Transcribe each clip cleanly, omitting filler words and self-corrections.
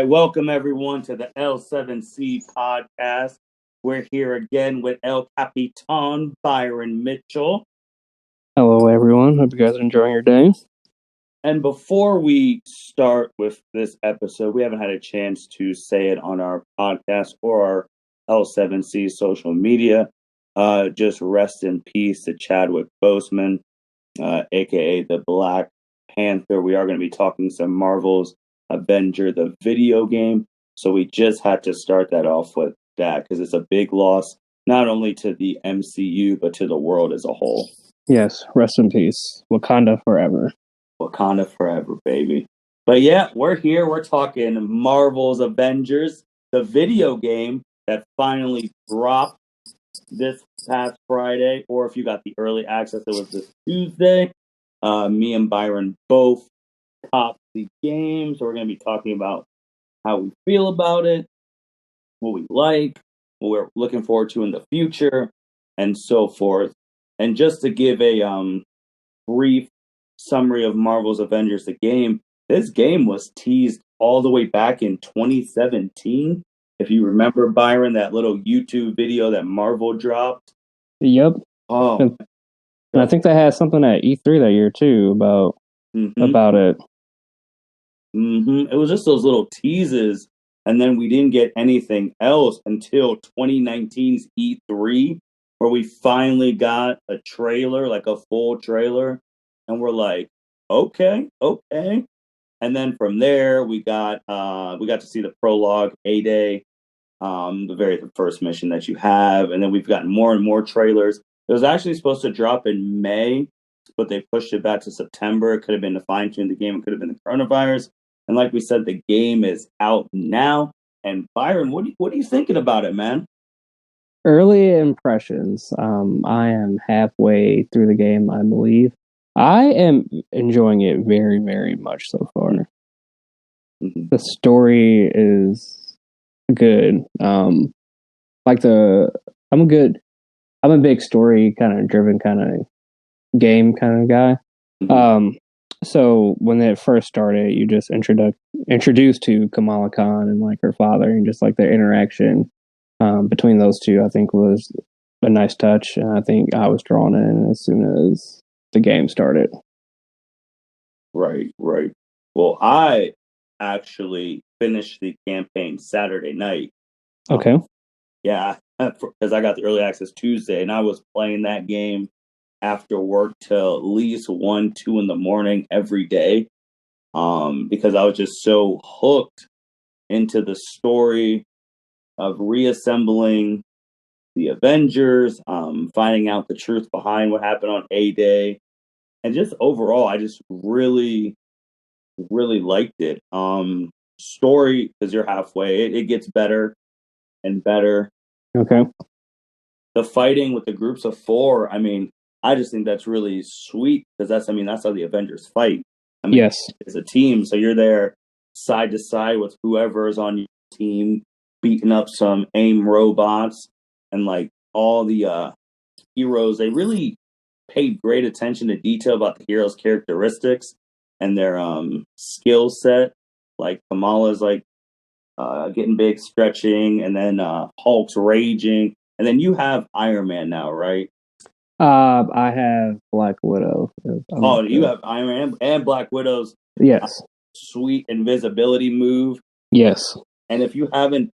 right, welcome everyone to the L7C podcast. We're here again with El Capitan Byron Mitchell. Hello, everyone. Hope you guys are enjoying your day. And before we start with this episode, we haven't had a chance to say it on our podcast or our L7C social media. Just rest in peace to Chadwick Boseman, aka the Black Panther. We are going to be talking some Marvels Avengers, the video game. So we just had to start that off with that because it's a big loss, not only to the MCU, but to the world as a whole. Yes, rest in peace. Wakanda forever. Wakanda forever, baby. But yeah, we're here. We're talking Marvel's Avengers, the video game that finally dropped this past Friday. Or if you got the early access, it was this Tuesday. Me and Byron both copped the game. So we're going to be talking about how we feel about it, what we like, what we're looking forward to in the future, and so forth. And just to give a brief summary of Marvel's Avengers, the game, this game was teased all the way back in 2017. If you remember, Byron, that little YouTube video that Marvel dropped. Yep. Oh, and I think they had something at E3 that year too about it. It was just those little teases, and then we didn't get anything else until 2019's E3, where we finally got a trailer, like a full trailer, and we're like, okay. And then from there, we got to see the prologue, A-Day, the very first mission that you have, and then we've gotten more and more trailers. It was actually supposed to drop in May, but they pushed it back to September. It could have been to fine-tune the game. It could have been the coronavirus. And like we said, the game is out now. And Byron, what are you thinking about it, man? Early impressions. I am halfway through the game, I believe. I am enjoying it very, very much so far. Mm-hmm. The story is good. I'm a big story kind of driven kind of game kind of guy. Mm-hmm. So when it first started, you just introduced to Kamala Khan and like her father, and just like their interaction between those two, I think was a nice touch, and I think I was drawn in as soon as the game started. Right. Well, I actually finished the campaign Saturday night. Okay. Yeah, because I got the early access Tuesday, and I was playing that game after work till at least 1, 2 in the morning every day, because I was just so hooked into the story of reassembling the Avengers, finding out the truth behind what happened on A-Day, and just overall, I just really, really liked it. Story, because you're halfway, it gets better and better. Okay. The fighting with the groups of 4, I mean, I just think that's really sweet because that's how the Avengers fight. I mean, yes, it's a team, so you're there side to side with whoever is on your team, beating up some AIM robots, and like all the heroes. They really paid great attention to detail about the heroes' characteristics and their skill set. Like Kamala's like getting big, stretching, and then Hulk's raging, and then you have Iron Man now, right? I have Black Widow. You have Iron Man and Black Widow's sweet invisibility move. Yes. And if you haven't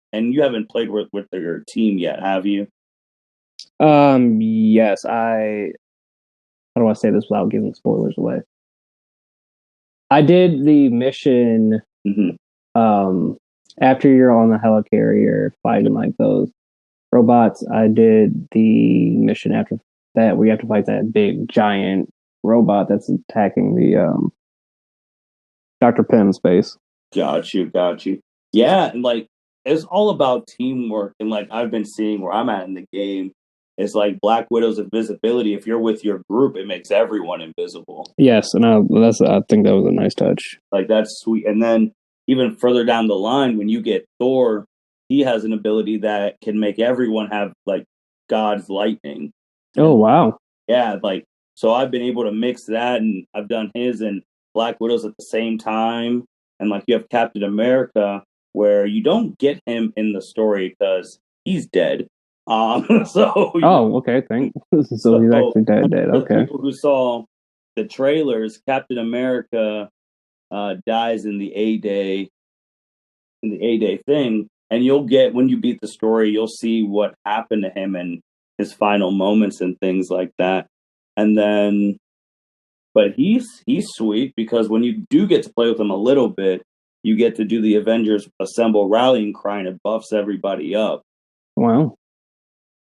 played with your team yet, have you? Yes. How do I say this without giving spoilers away? I did the mission. After you're on the helicarrier fighting like those robots, I did the mission after that where you have to fight that big giant robot that's attacking the Dr. Pym's base. Got you. Yeah, and like it's all about teamwork, and like I've been seeing where I'm at in the game, it's like Black Widow's invisibility. If you're with your group, it makes everyone invisible. Yes, and I think that was a nice touch. Like that's sweet. And then even further down the line, when you get Thor, he has an ability that can make everyone have like God's lightning. Oh, wow. Yeah, like, so I've been able to mix that, and I've done his and Black Widows at the same time. And like you have Captain America, where you don't get him in the story because he's dead. Okay, thanks. So he's actually dead. For the Okay. people who saw the trailers, Captain America dies in the A-Day thing, and you'll get, when you beat the story, you'll see what happened to him and his final moments and things like that. And then, but he's sweet because when you do get to play with him a little bit, you get to do the Avengers Assemble rallying cry, and it buffs everybody up. Wow.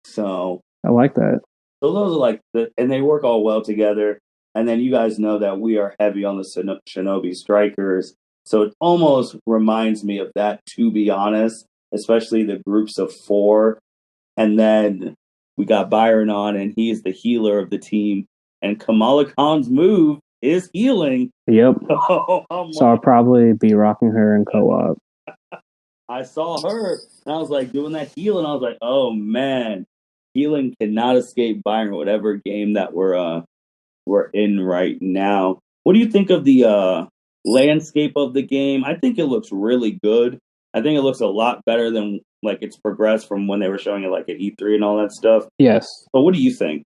So I like that. So those are like and they work all well together. And then you guys know that we are heavy on the Shinobi Strikers. So it almost reminds me of that, to be honest, especially the groups of 4. And then we got Byron on, and he is the healer of the team. And Kamala Khan's move is healing. Yep. So I'll probably be rocking her in co-op. I saw her, and I was like doing that healing. I was like, oh man, healing cannot escape Byron, whatever game that we're in right now. What do you think of the landscape of the game? I think it looks really good. I think it looks a lot better than like it's progressed from when they were showing it like at E3 and all that stuff. Yes. But what do you think?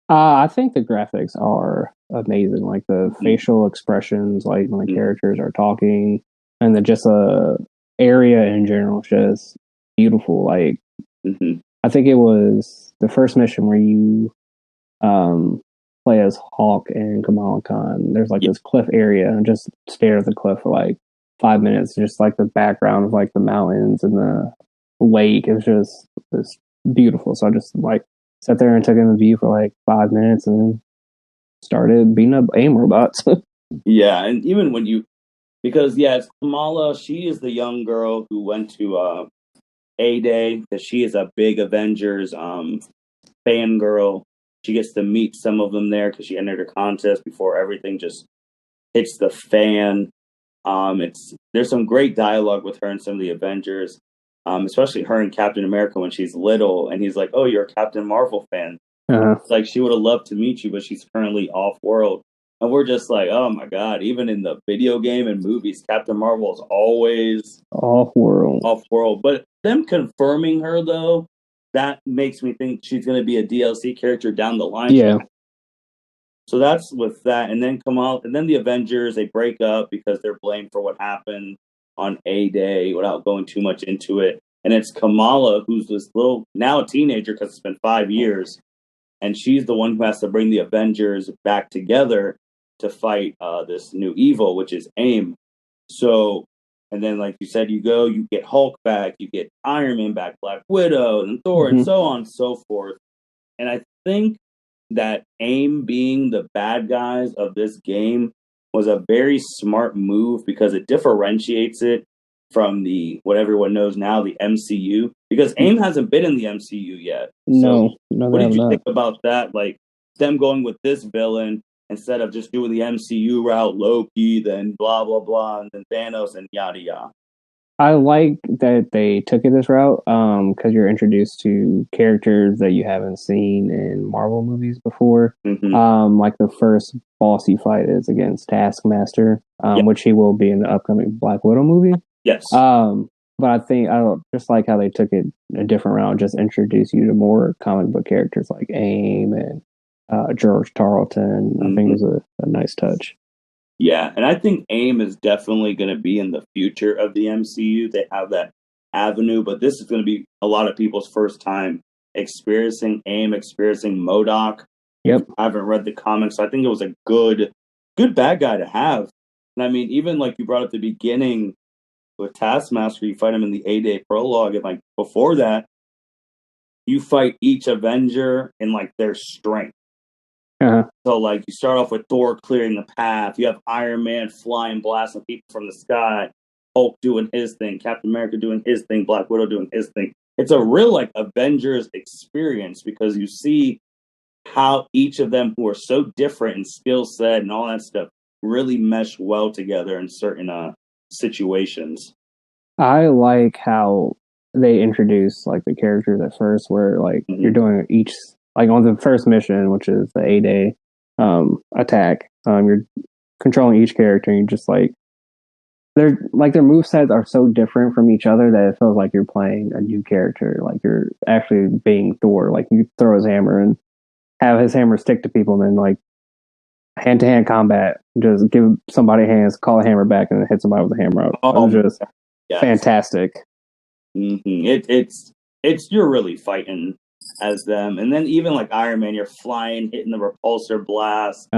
I think the graphics are amazing. Like the facial expressions, like when the characters are talking, and just area in general is just beautiful. Like I think it was the first mission where you play as Hawk and Kamala Khan. There's like this cliff area, and just stare at the cliff for like 5 minutes, just like the background of like the mountains and the lake. It was just beautiful. So I just like sat there and took in the view for like 5 minutes and then started beating up AIM robots. Yeah, and even when because it's Kamala, she is the young girl who went to A-Day because she is a big Avengers fangirl. She gets to meet some of them there because she entered a contest before everything just hits the fan. There's some great dialogue with her and some of the Avengers, especially her and Captain America when she's little, and he's like, "Oh, you're a Captain Marvel fan." It's like she would have loved to meet you, but she's currently off world. And we're just like, oh my god! Even in the video game and movies, Captain Marvel is always off world. Off world, but them confirming her though, that makes me think she's going to be a DLC character down the line. Yeah. So that's with that, and then and then the Avengers, they break up because they're blamed for what happened on A-Day without going too much into it. And it's Kamala, who's this now a teenager because it's been 5 years, and she's the one who has to bring the Avengers back together to fight this new evil, which is AIM. So, and then like you said, you get Hulk back, you get Iron Man back, Black Widow, and Thor, and so on and so forth. And I think that AIM being the bad guys of this game was a very smart move because it differentiates it from what everyone knows now, the MCU, because AIM hasn't been in the MCU yet. No, what did you think about that? Like them going with this villain instead of just doing the MCU route, Loki, then blah blah blah, and then Thanos and yada yada. I like that they took it this route because you're introduced to characters that you haven't seen in Marvel movies before. Like the first boss you fight is against Taskmaster, which he will be in the upcoming Black Widow movie. Yes. But I think I just like how they took it a different route, just introduce you to more comic book characters like AIM and George Tarleton. I think it was a nice touch. Yeah, and I think AIM is definitely going to be in the future of the MCU. They have that avenue, but this is going to be a lot of people's first time experiencing AIM, experiencing MODOK. Yep. I haven't read the comics, so I think it was a good bad guy to have. And I mean, even like you brought up at the beginning with Taskmaster, you fight him in the A-Day prologue, and like before that, you fight each Avenger in like their strength. So, like, you start off with Thor clearing the path. You have Iron Man flying, blasting people from the sky. Hulk doing his thing. Captain America doing his thing. Black Widow doing his thing. It's a real, like, Avengers experience because you see how each of them, who are so different in skill set and all that stuff, really mesh well together in certain situations. I like how they introduce, like, the characters at first where, like, you're doing each... Like on the first mission, which is the A-Day attack, you're controlling each character and you're just like They're like their movesets are so different from each other that it feels like you're playing a new character. Like you're actually being Thor. Like you throw his hammer and have his hammer stick to people, and then like hand to hand combat, just give somebody hands, call a hammer back, and then hit somebody with a hammer out. It was just fantastic. It's you're really fighting as them, and then even like Iron Man, you're flying, hitting the repulsor blast,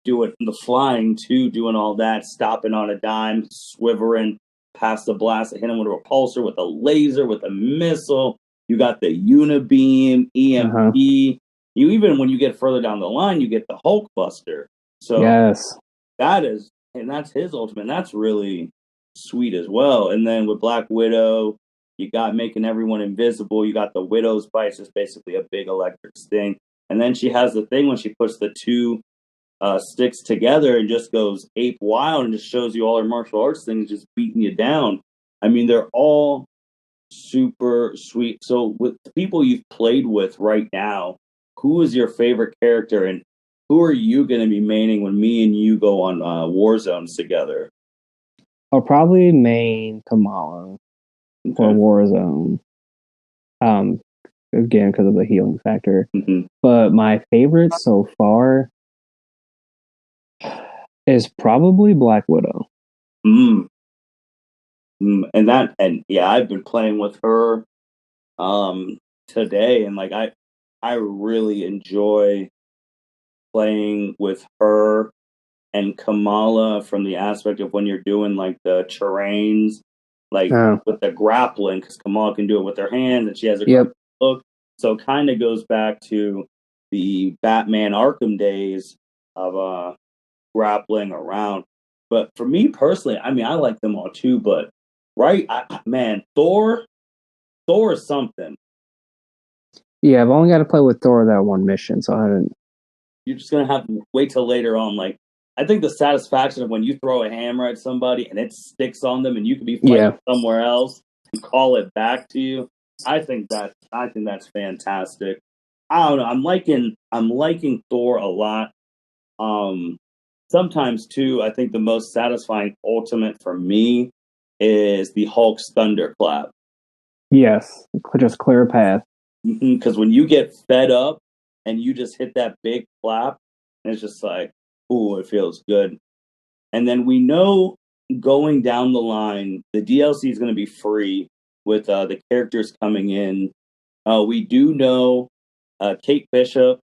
doing the flying too, doing all that, stopping on a dime, swivering past the blast, hit him with a repulsor, with a laser, with a missile. You got the unibeam, EMP. You even when you get further down the line, you get the Hulk Buster. So that's his ultimate. And that's really sweet as well. And then with Black Widow, you got making everyone invisible. You got the Widow's Bite, just basically a big electric sting. And then she has the thing when she puts the two sticks together and just goes ape wild and just shows you all her martial arts things, just beating you down. I mean, they're all super sweet. So with the people you've played with right now, who is your favorite character, and who are you going to be maining when me and you go on Warzones together? I'll probably main Kamala for Warzone. Again, because of the healing factor. But my favorite so far is probably Black Widow. And I've been playing with her today, and like I really enjoy playing with her and Kamala from the aspect of when you're doing like the terrains, like with the grappling, because Kamala can do it with her hands and she has a look. So it kind of goes back to the Batman Arkham days of grappling around. But for me personally, I mean, I like them all too. But Thor is something. Yeah, I've only got to play with Thor that one mission, so I haven't. You're just gonna have to wait till later on. Like, I think the satisfaction of when you throw a hammer at somebody and it sticks on them, and you could be fighting somewhere else and call it back to you. I think that's fantastic. I don't know. I'm liking Thor a lot. Sometimes too, I think the most satisfying ultimate for me is the Hulk's thunderclap. Yes, just clear a path. Because when you get fed up and you just hit that big clap, and it's just like, ooh, it feels good. And then we know going down the line, the DLC is going to be free with the characters coming in. We do know Kate Bishop,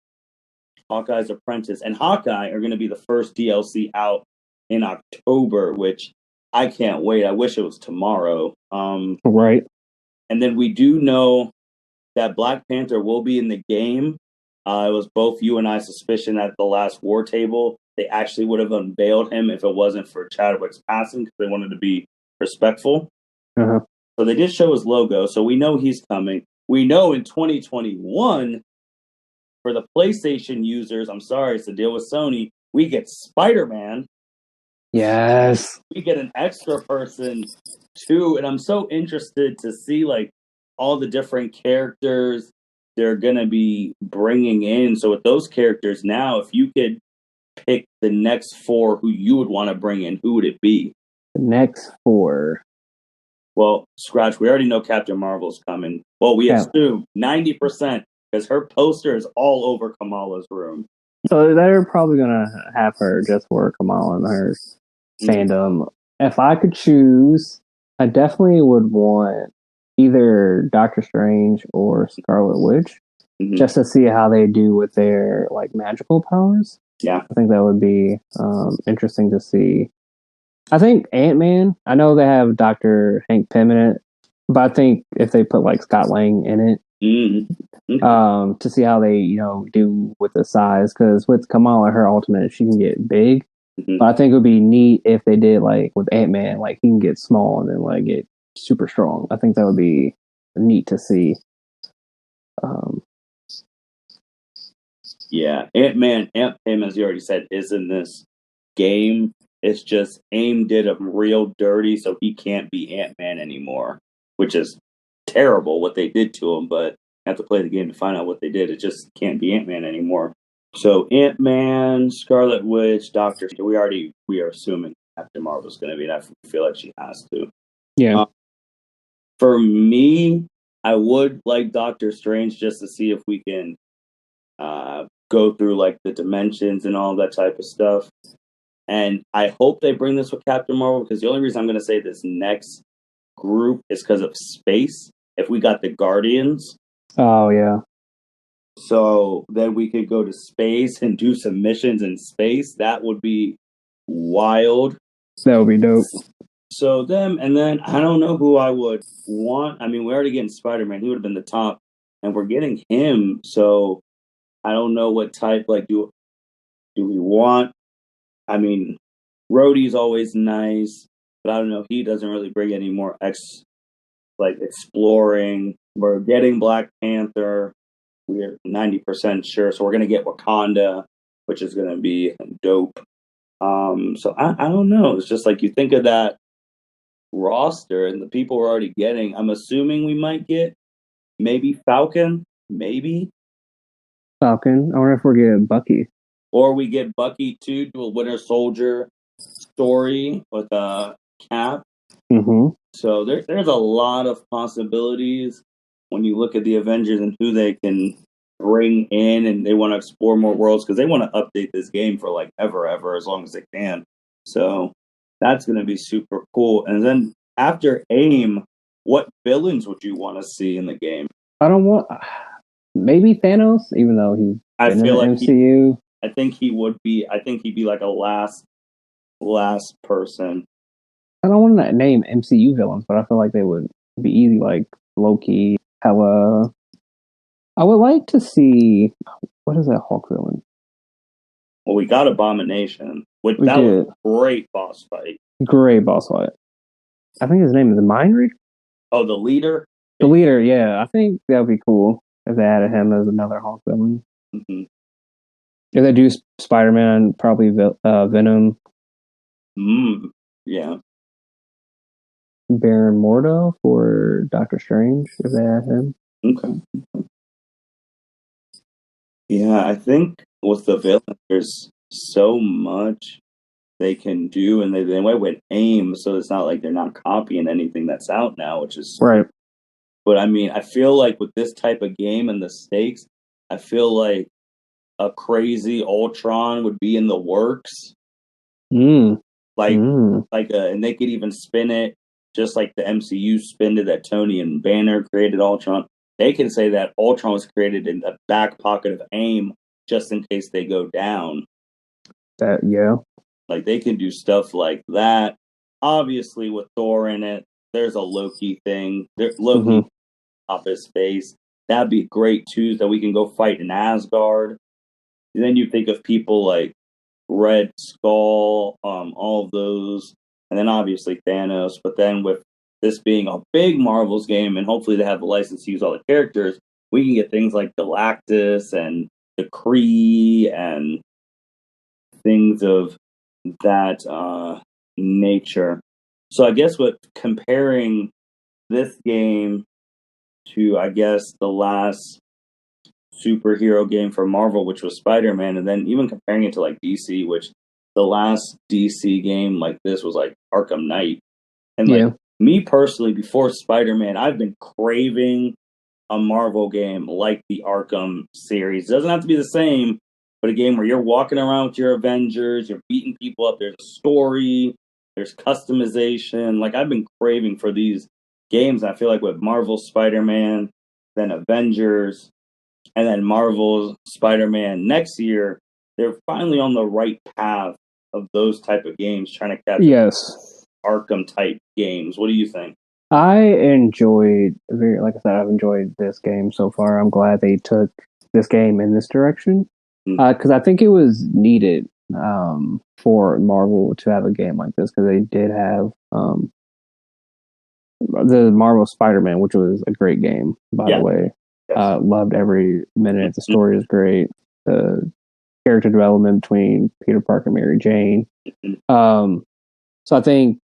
Hawkeye's apprentice, and Hawkeye are going to be the first DLC out in October, which I can't wait. I wish it was tomorrow. Right. And then we do know that Black Panther will be in the game. It was both you and I's suspicion at the last war table. They actually would have unveiled him if it wasn't for Chadwick's passing, because they wanted to be respectful. So they did show his logo, so we know he's coming. We know in 2021, for the PlayStation users, I'm sorry, it's a deal with Sony, we get Spider-Man. Yes. We get an extra person, too, and I'm so interested to see, like, all the different characters they're going to be bringing in. So with those characters now, if you could pick the next 4 who you would want to bring in, who would it be? The next 4. Well, Scratch, we already know Captain Marvel's coming. Well, we assume 90%, because her poster is all over Kamala's room. So they're probably going to have her just for Kamala and her fandom. If I could choose, I definitely would want either Doctor Strange or Scarlet Witch, just to see how they do with their like magical powers. Yeah, I think that would be interesting to see. I think Ant-Man, I know they have Dr. Hank Pym in it, but I think if they put like Scott Lang in it, to see how they do with the size, because with Kamala, her ultimate, she can get big. But I think it would be neat if they did like with Ant-Man, like he can get small and then like get super strong. I think that would be neat to see. Yeah, Ant-Man, as you already said, is in this game. It's just AIM did him real dirty, so he can't be Ant-Man anymore, which is terrible what they did to him, but I have to play the game to find out what they did. It just can't be Ant-Man anymore. So Ant-Man, Scarlet Witch, Doctor, we are assuming. Captain Marvel's going to be, and I feel like she has to. Yeah. For me, I would like Doctor Strange just to see if we can go through like the dimensions and all that type of stuff. And I hope they bring this with Captain Marvel, because the only reason I'm going to say this next group is because of space. If we got the Guardians, Oh yeah. so then we could go to space and do some missions in space. That would be wild. That would be dope. So them, and then I don't know who I would want. I mean, we're already getting Spider-Man. He would have been the top, and we're getting him. So I don't know what type. Like, do we want? I mean, Rhodey's always nice, but I don't know. He doesn't really bring any more exploring. We're getting Black Panther. We're 90% sure, so we're gonna get Wakanda, which is gonna be dope. So I don't know. It's just like you think of that roster and the people we're already getting. I'm assuming we might get maybe Falcon, maybe, Falcon. I wonder if we're getting Bucky. or we get Bucky too, do a Winter Soldier story with a Cap. Mm-hmm. So there's a lot of possibilities when you look at the Avengers and who they can bring in, and they want to explore more worlds because they want to update this game for like ever, as long as they can. So that's going to be super cool. And then after AIM, what villains would you want to see in the game? I don't want maybe Thanos, even though he's I feel in like the MCU. I think he would be. I think he'd be like a last person. I don't want to name MCU villains, but I feel like they would be easy, like Loki, Hela. I would like to see what is that Hulk villain? Well, we got Abomination. Was a great boss fight. Great boss fight. I think his name is Mind Reader. Oh, the leader. The leader, yeah. I think that would be cool if they added him as another Hulk villain. Mm-hmm. If they do Spider-Man, probably Venom. Yeah. Baron Mordo for Doctor Strange, if they add him. Okay. Yeah, I think with the villains, there's so much they can do, and they went with AIM, so it's not like they're not copying anything that's out now, which is right. But I mean, I feel like with this type of game and the stakes, I feel like a crazy Ultron would be in the works. And they could even spin it just like the MCU spinned it that Tony and Banner created Ultron. They can say that Ultron was created in the back pocket of AIM just in case they go down. Like they can do stuff like that. Obviously, with Thor in it, there's a Loki thing. Loki off his face. That'd be great too, that we can go fight in Asgard. And then you think of people like Red Skull, all of those, and then obviously Thanos. But then with this being a big Marvels game, and hopefully they have the license to use all the characters, we can get things like Galactus and the Kree and things of that nature. So I guess with comparing this game to, I guess, the last superhero game for Marvel, which was Spider-Man, and then even comparing it to like DC, which the last DC game like this was like Arkham Knight. And like me personally, before Spider-Man, I've been craving a Marvel game like the Arkham series. It doesn't have to be the same, but a game where you're walking around with your Avengers, you're beating people up, there's a story, there's customization. Like I've been craving for these games. I feel like with Marvel Spider-Man, then Avengers, and then Marvel's Spider-Man next year, they're finally on the right path of those type of games, trying to catch Arkham type games. What do you think? I enjoyed like I said, I've enjoyed this game so far. I'm glad they took this game in this direction because I think it was needed for Marvel to have a game like this, because they did have the Marvel Spider-Man, which was a great game, by the way. Loved every minute. The story is great. The character development between Peter Parker and Mary Jane. So I think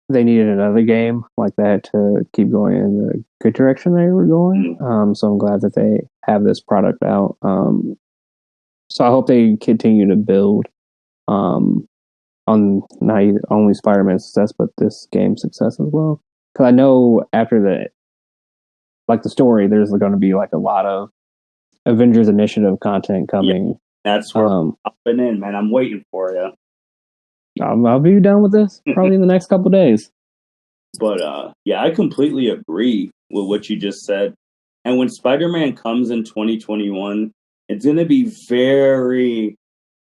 they needed another game like that to keep going in the good direction they were going. So I'm glad that they have this product out. So I hope they continue to build on not only Spider-Man's success, but this game's success as well. Because I know after the story, there's going to be like a lot of Avengers Initiative content coming. Yeah, that's where I'm popping in, man. I'm waiting for you. I'll be done with this probably in the next couple days. But yeah, I completely agree with what you just said. And when Spider-Man comes in 2021, it's going to be very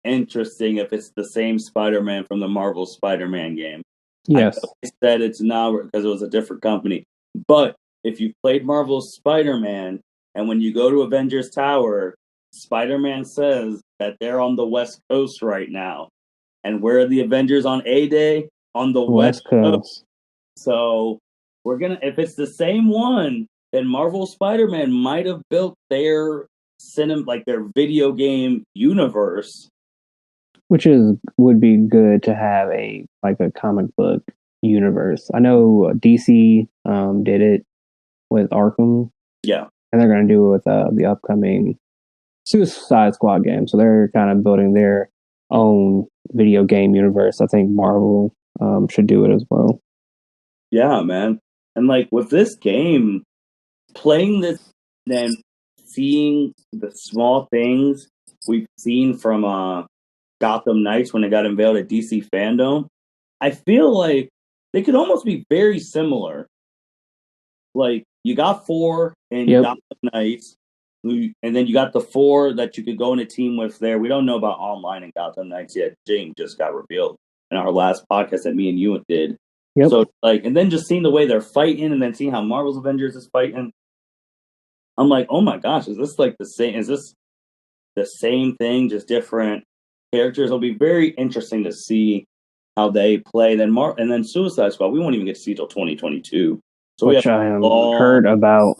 interesting if it's the same Spider-Man from the Marvel Spider-Man game. Yes. I said it's not because it was a different company. But if you played Marvel's Spider-Man, and when you go to Avengers Tower, Spider-Man says that they're on the West Coast right now. And where are the Avengers on A-Day? On the West Coast. So we're gonna, if it's the same one, then Marvel Spider-Man might have built their their video game universe, which would be good to have a comic book universe. I know DC did it with Arkham, yeah, and they're going to do it with the upcoming Suicide Squad game. So they're kind of building their own video game universe. I think Marvel should do it as well. Yeah, man. And like with this game, playing this, then seeing the small things we've seen from Gotham Knights when it got unveiled at DC Fandom, I feel like they could almost be very similar. Like you got 4 in Gotham Knights, and then you got the 4 that you could go in a team with there. We don't know about online in Gotham Knights yet. James just got revealed in our last podcast that me and you did. Yep. So and then just seeing the way they're fighting, and then seeing how Marvel's Avengers is fighting, I'm like, oh my gosh, is this like the same? Is this the same thing, just different characters? It'll be very interesting to see how they play. And then Suicide Squad, we won't even get to see till 2022. So which I am heard about.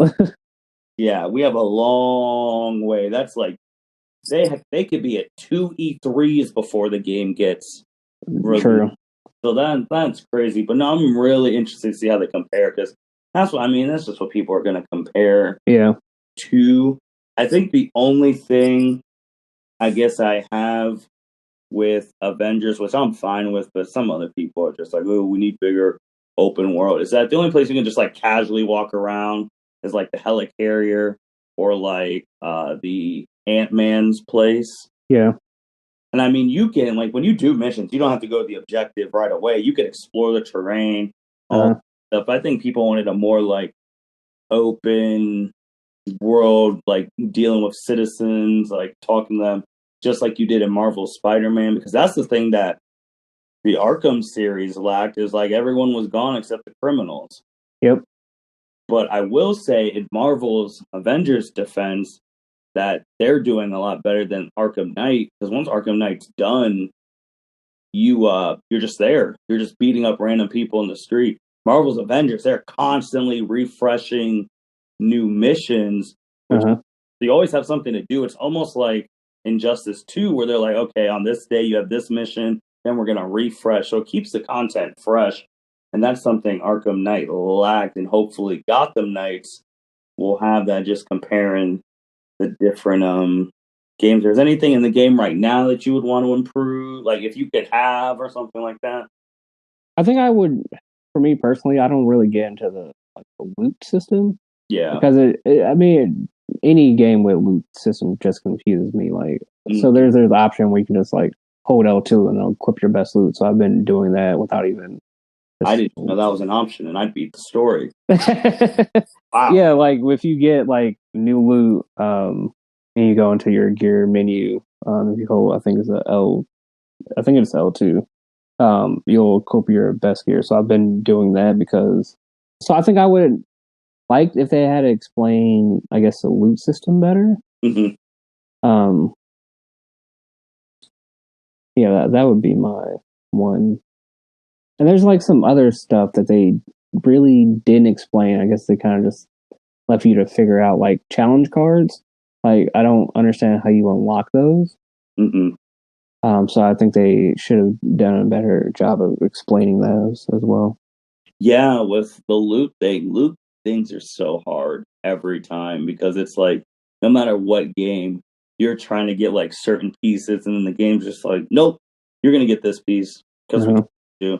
Yeah, we have a long way. That's like they could be at 2 E3s before the game gets released. True. So that's crazy. But no, I'm really interested to see how they compare, because that's just what people are going to compare. Yeah. To. I think the only thing I guess I have with Avengers, which I'm fine with, but some other people are just like, oh, we need bigger open world. Is that the only place you can just like casually walk around is like the helicarrier or like the Ant-Man's place? Yeah. And I mean, you can, like, when you do missions, you don't have to go to the objective right away. You can explore the terrain, all stuff. I think people wanted a more like open world, like dealing with citizens, like talking to them, just like you did in Marvel's Spider-Man, because that's the thing that the Arkham series lacked, is like everyone was gone except the criminals. Yep. But I will say in Marvel's Avengers defense that they're doing a lot better than Arkham Knight, because once Arkham Knight's done, you're just there. You're just beating up random people in the street. Marvel's Avengers, they're constantly refreshing new missions, which you always have something to do. It's almost like Injustice 2, where they're like, okay, on this day you have this mission, then we're going to refresh. So it keeps the content fresh. And that's something Arkham Knight lacked. And hopefully Gotham Knights will have that, just comparing the different games. There's anything in the game right now that you would want to improve? Like if you could have, or something like that? I think I would, for me personally, I don't really get into the loot system. Yeah. Because any game with loot system just confuses me. Like, so there's the option where you can just like hold L2 and it'll equip your best loot. So I've been doing that without even. I didn't know that was an option, and I'd beat the story. Wow. Yeah, like if you get like new loot, and you go into your gear menu, if you hold, I think it's L2, you'll equip your best gear. So I've been doing that so I think I would like if they had to explain, I guess, the loot system better. Mm-hmm. Yeah, that would be my one. And there's like some other stuff that they really didn't explain. I guess they kind of just left you to figure out, like challenge cards. Like, I don't understand how you unlock those. So I think they should have done a better job of explaining those as well. Yeah, with the loot things are so hard every time, because it's like no matter what game, you're trying to get like certain pieces, and then the game's just like, nope, you're gonna get this piece. because we do.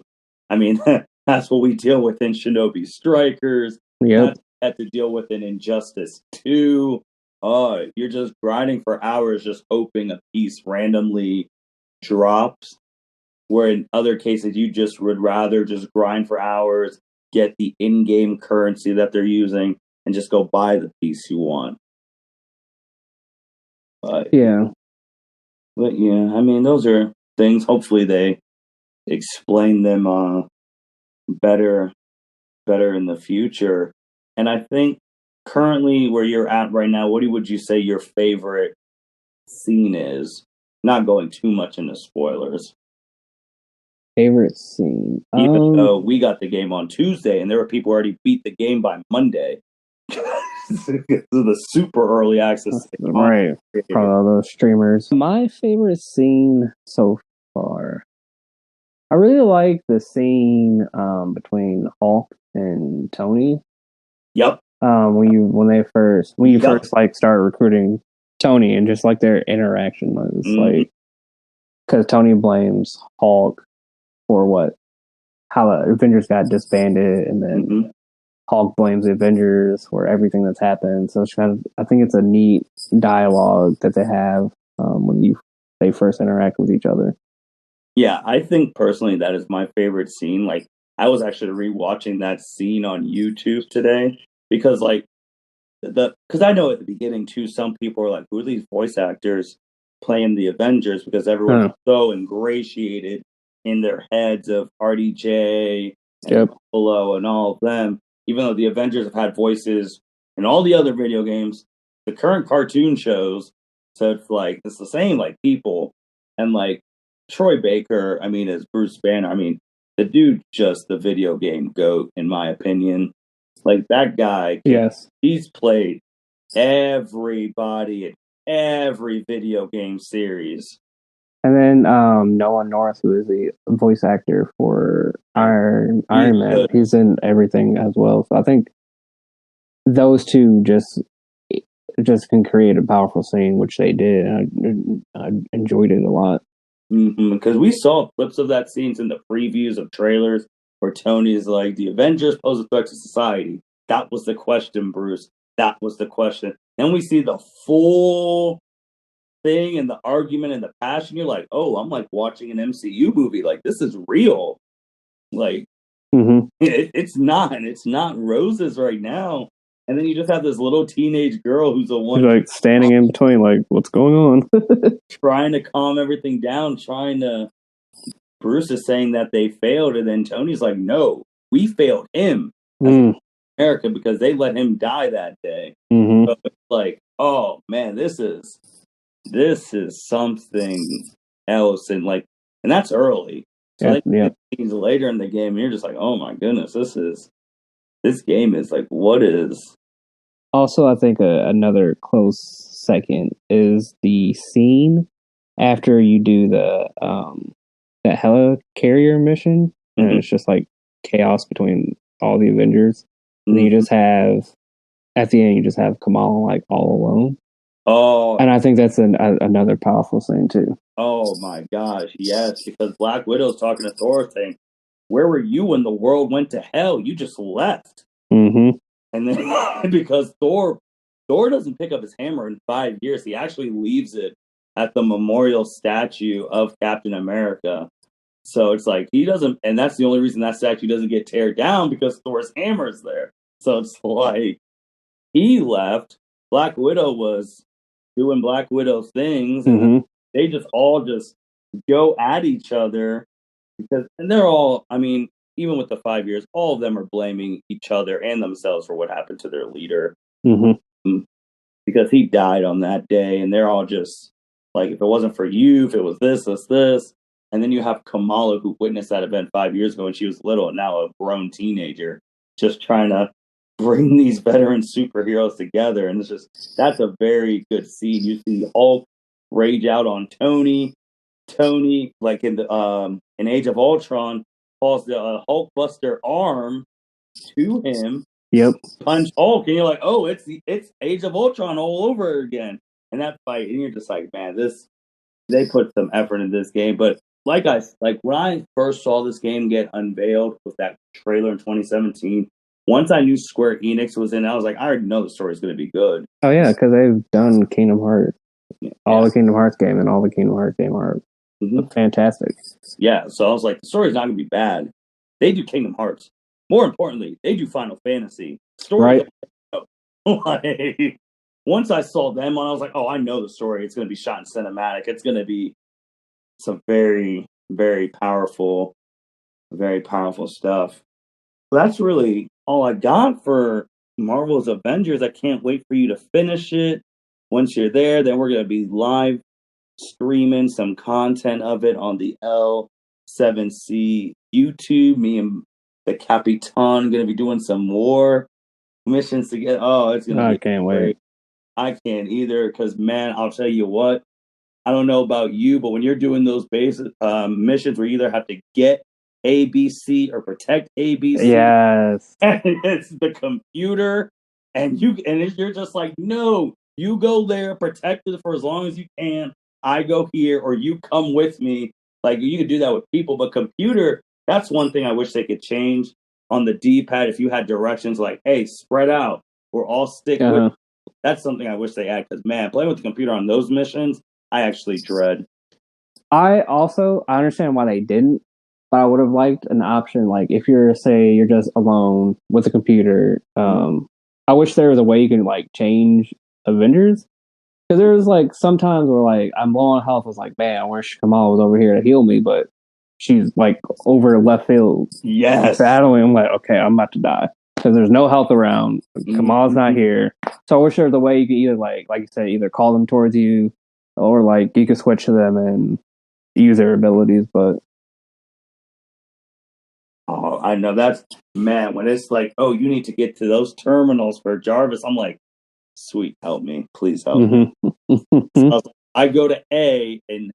I mean, that's what we deal with in Shinobi Strikers. Yep. That's what we had to deal with in Injustice 2. You're just grinding for hours, just hoping a piece randomly drops. Where in other cases, you just would rather just grind for hours, get the in-game currency that they're using, and just go buy the piece you want. Yeah. But yeah, I mean, those are things. Hopefully, they explain them better in the future. And I think currently where you're at right now, what would you say your favorite scene is? Not going too much into spoilers. Favorite scene? Even though we got the game on Tuesday and there were people who already beat the game by Monday. The super early access. Right. From all those streamers. My favorite scene so far. I really like the scene between Hulk and Tony. Yep. When you first like start recruiting Tony and just like their interaction was like, because Tony blames Hulk for how the Avengers got disbanded, and then Hulk blames the Avengers for everything that's happened. So it's I think it's a neat dialogue that they have when they first interact with each other. Yeah, I think personally that is my favorite scene. Like, I was actually rewatching that scene on YouTube today because, like, because I know at the beginning too, some people are like, "Who are these voice actors playing the Avengers?" Because everyone's so ingratiated in their heads of RDJ and Buffalo and all of them. Even though the Avengers have had voices in all the other video games, the current cartoon shows, so it's the same like people, and like Troy Baker, I mean, as Bruce Banner, I mean, the dude just the video game GOAT in my opinion. Like that guy, he's played everybody in every video game series. And then Noah North, who is the voice actor for Iron Man, he's in everything as well. So I think those two just can create a powerful scene, which they did. And I enjoyed it a lot. Because we saw clips of that scene in the previews of trailers where Tony's like, the Avengers pose a threat to society. That was the question, Bruce. That was the question. Then we see the full thing and the argument and the passion. You're like, oh, I'm like watching an MCU movie. Like, this is real. Like, it's not roses right now. And then you just have this little teenage girl who's the one like standing in between, like, what's going on? trying to calm everything down, Bruce is saying that they failed, and then Tony's like, no, we failed him as America because they let him die that day. So it's like, oh man, this is something else, and that's early. So things later in the game, and you're just like, oh my goodness, this game is like, what is? Also, I think another close second is the scene after you do the helicarrier mission, and it's just like chaos between all the Avengers. And then you just have, at the end, you just have Kamala like all alone. Oh, and I think that's another powerful scene too. Oh my gosh, yes, because Black Widow's talking to Thor saying, where were you when the world went to hell? You just left. And then because Thor doesn't pick up his hammer in 5 years, he actually leaves it at the memorial statue of Captain America. So it's like he doesn't, and that's the only reason that statue doesn't get teared down because Thor's hammer's there. So it's like he left. Black Widow was doing Black Widow things, and they just all just go at each other and they're all, I mean, even with the 5 years, all of them are blaming each other and themselves for what happened to their leader. Because he died on that day, and they're all just like, if it wasn't for you, if it was this. And then you have Kamala, who witnessed that event 5 years ago when she was little, and now a grown teenager, just trying to bring these veteran superheroes together. And that's a very good scene. You see Hulk rage out on Tony, like in Age of Ultron, calls the Hulkbuster arm to him. Punch Hulk, and you're like, oh, it's Age of Ultron all over again. And that fight, and you're just like, man, they put some effort in this game. But like when I first saw this game get unveiled with that trailer in 2017. Once I knew Square Enix was in, I was like, I already know the story is going to be good. Oh yeah, because they've done Kingdom Hearts, all Yeah. the Kingdom Hearts game, and all the Kingdom Hearts game are fantastic. Yeah, so I was like, the story's not going to be bad. They do Kingdom Hearts. More importantly, they do Final Fantasy. Story. Right. Like, once I saw them on, I was like, oh, I know the story. It's going to be shot in cinematic. It's going to be some very, very powerful stuff. That's really all I got for Marvel's Avengers. I can't wait for you to finish it. Once you're there, then we're going to be live streaming some content of it on the L7C YouTube. Me and the Capitan going to be doing some more missions together. Oh, it's going to be I can't great. wait. I can't either because, man, I'll tell you what. I don't know about you, but when you're doing those base missions where you either have to get ABC or protect ABC, yes, and it's the computer, and you're just like, no, you go there, protect it for as long as you can. I go here, or you come with me. Like you could do that with people, but computer, that's one thing I wish they could change on the D-pad. If you had directions like, hey, spread out, or all stick with. That's something I wish they had because man, playing with the computer on those missions, I actually dread. I understand why they didn't, but I would have liked an option like if you're just alone with a computer. I wish there was a way you can like change Avengers because there's like sometimes where like I'm low on health. I was like, man, I wish Kamala was over here to heal me, but she's like over left field, battling. I'm like, okay, I'm about to die because there's no health around. Kamala's not here, so I wish there was a way you could either like you said, either call them towards you or like you could switch to them and use their abilities, but I know that's man. When it's like, oh, you need to get to those terminals for Jarvis, I'm like, sweet, help me, please help me. So I go to A, and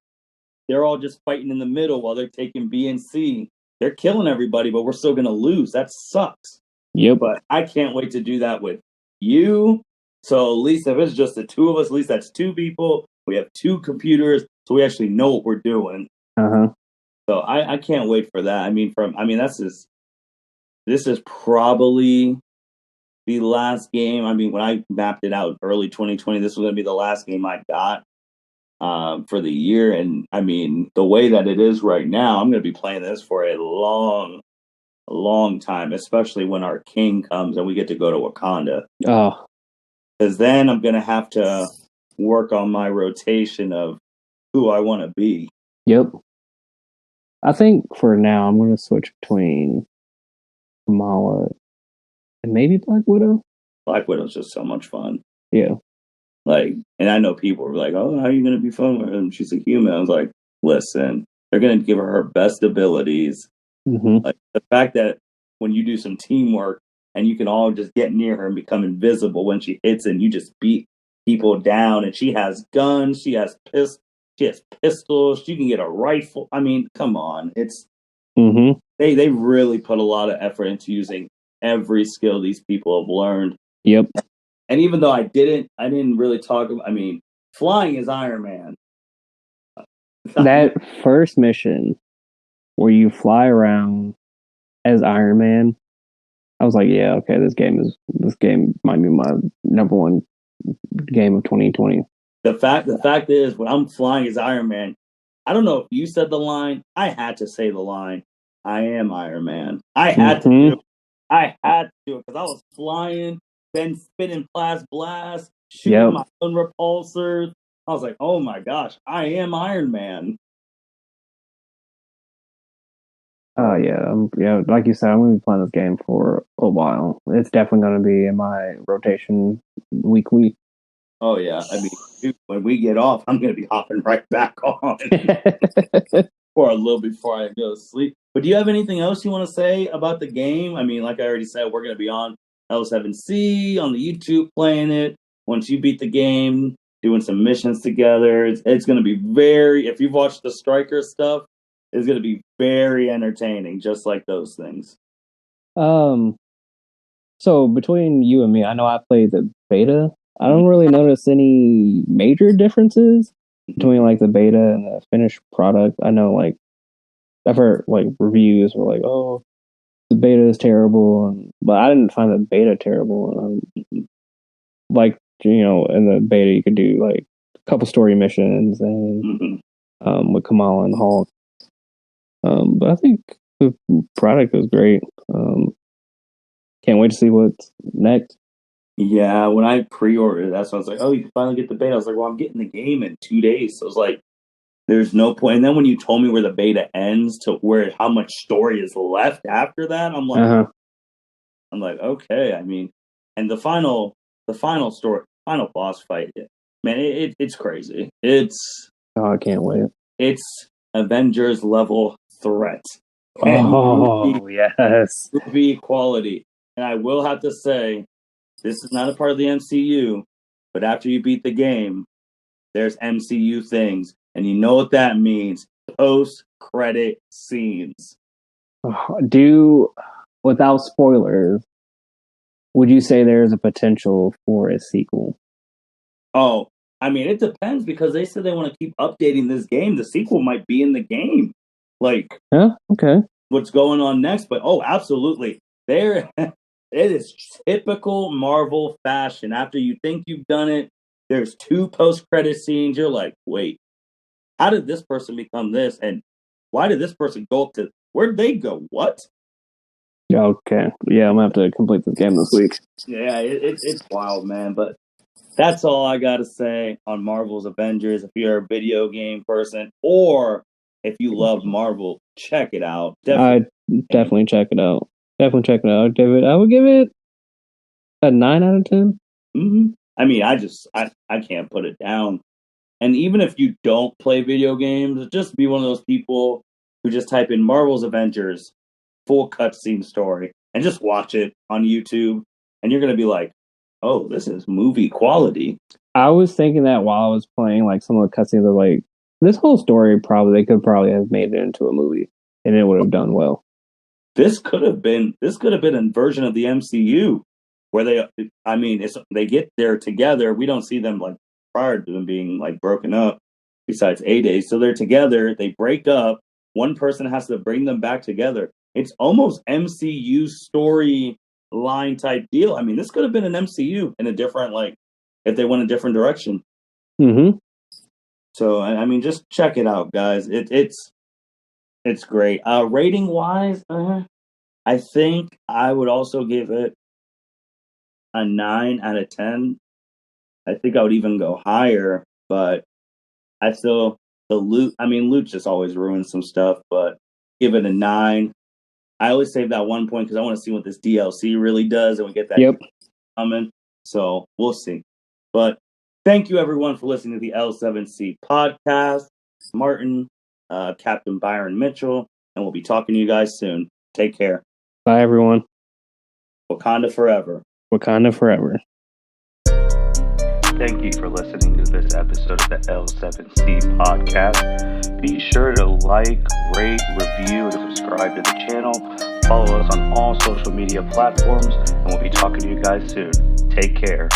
they're all just fighting in the middle while they're taking B and C. They're killing everybody, but we're still gonna lose. That sucks. Yep. But I can't wait to do that with you. So at least if it's just the two of us, at least that's two people. We have two computers, so we actually know what we're doing. So I can't wait for that. I mean, this is probably the last game. I mean, when I mapped it out early 2020, this was going to be the last game I got for the year. And I mean, the way that it is right now, I'm going to be playing this for a long time, especially when our king comes and we get to go to Wakanda. Oh, because then I'm going to have to work on my rotation of who I want to be. Yep. I think for now I'm going to switch between Kamala and maybe Black Widow. Black Widow's just so much fun. Yeah. Like, and I know people were like, "Oh, how are you going to be fun with her? She's a human." I was like, "Listen, they're going to give her best abilities." Like the fact that when you do some teamwork and you can all just get near her and become invisible when she hits, and you just beat people down. And she has guns, she has pistols, she can get a rifle. I mean, come on, it's they really put a lot of effort into using every skill these people have learned. Yep. And even though I didn't really talk about, I mean, flying is Iron Man. That first mission where you fly around as Iron Man, I was like, yeah, okay, this game might be my number one game of 2020. The fact is, when I'm flying as Iron Man, I don't know if you said the line. I had to say the line. I am Iron Man. I had to do it. I had to do it because I was flying, then spinning blast, shooting my own repulsors. I was like, oh my gosh, I am Iron Man. Oh yeah, like you said, I'm gonna be playing this game for a while. It's definitely gonna be in my rotation weekly. Oh yeah, I mean, when we get off, I'm gonna be hopping right back on for a little before I go to sleep. But do you have anything else you want to say about the game? I mean, like I already said, we're gonna be on L7C on the YouTube playing it. Once you beat the game, doing some missions together, it's gonna be very. If you've watched the Striker stuff, it's going to be very entertaining, just like those things. So between you and me, I know I played the beta. I don't really notice any major differences between like the beta and the finished product. I know like I've heard like reviews were like, oh, the beta is terrible, but I didn't find the beta terrible. Like, you know, in the beta you could do like a couple story missions and with Kamala and Hulk. But I think the product was great. Can't wait to see what's next. Yeah, when I pre-ordered, that's when I was like, oh, you can finally get the beta. I was like, well, I'm getting the game in 2 days. So I was like, there's no point. And then when you told me where the beta ends to where how much story is left after that, I'm like, I'm like, okay. I mean, and the final story, final boss fight, man, it's crazy. I can't wait. It's Avengers level threat. Oh, yes. Movie quality. And I will have to say, this is not a part of the MCU, but after you beat the game, there's MCU things. And you know what that means. Post-credit scenes. Without spoilers, would you say there's a potential for a sequel? Oh, I mean, it depends because they said they want to keep updating this game. The sequel might be in the game. Like, okay. What's going on next? But, oh, absolutely. It is typical Marvel fashion. After you think you've done it, there's 2 post-credit scenes. You're like, wait, how did this person become this? And why did this person go up to, where'd they go? What? Okay. Yeah, I'm going to have to complete this game this week. Yeah, it's wild, man. But that's all I got to say on Marvel's Avengers. If you're a video game person or if you love Marvel, check it out. Definitely check it out. Definitely check it out. I would give it a 9 out of 10. Mm-hmm. I mean, I can't put it down. And even if you don't play video games, just be one of those people who just type in Marvel's Avengers full cutscene story and just watch it on YouTube, and you're gonna be like, "Oh, this is movie quality." I was thinking that while I was playing, like some of the cutscenes are like, this whole story they could probably have made it into a movie, and it would have done well. This could have been a version of the MCU where they get there together. We don't see them like prior to them being like broken up. Besides A-Day, so they're together. They break up. One person has to bring them back together. It's almost MCU storyline type deal. I mean, this could have been an MCU in a different if they went a different direction. Mm-hmm. So I mean, just check it out, guys. It's great. Rating wise, I think I would also give it a 9 out of 10. I think I would even go higher, but I still the loot. I mean, loot just always ruins some stuff, but give it a 9. I always save that 1 point because I want to see what this DLC really does, and we get that coming. So we'll see. But thank you everyone for listening to the L7C podcast. Martin, Captain Byron Mitchell, and we'll be talking to you guys soon. Take care. Bye, everyone. Wakanda forever. Wakanda forever. Thank you for listening to this episode of the L7C podcast. Be sure to like, rate, review, and subscribe to the channel. Follow us on all social media platforms, and we'll be talking to you guys soon. Take care.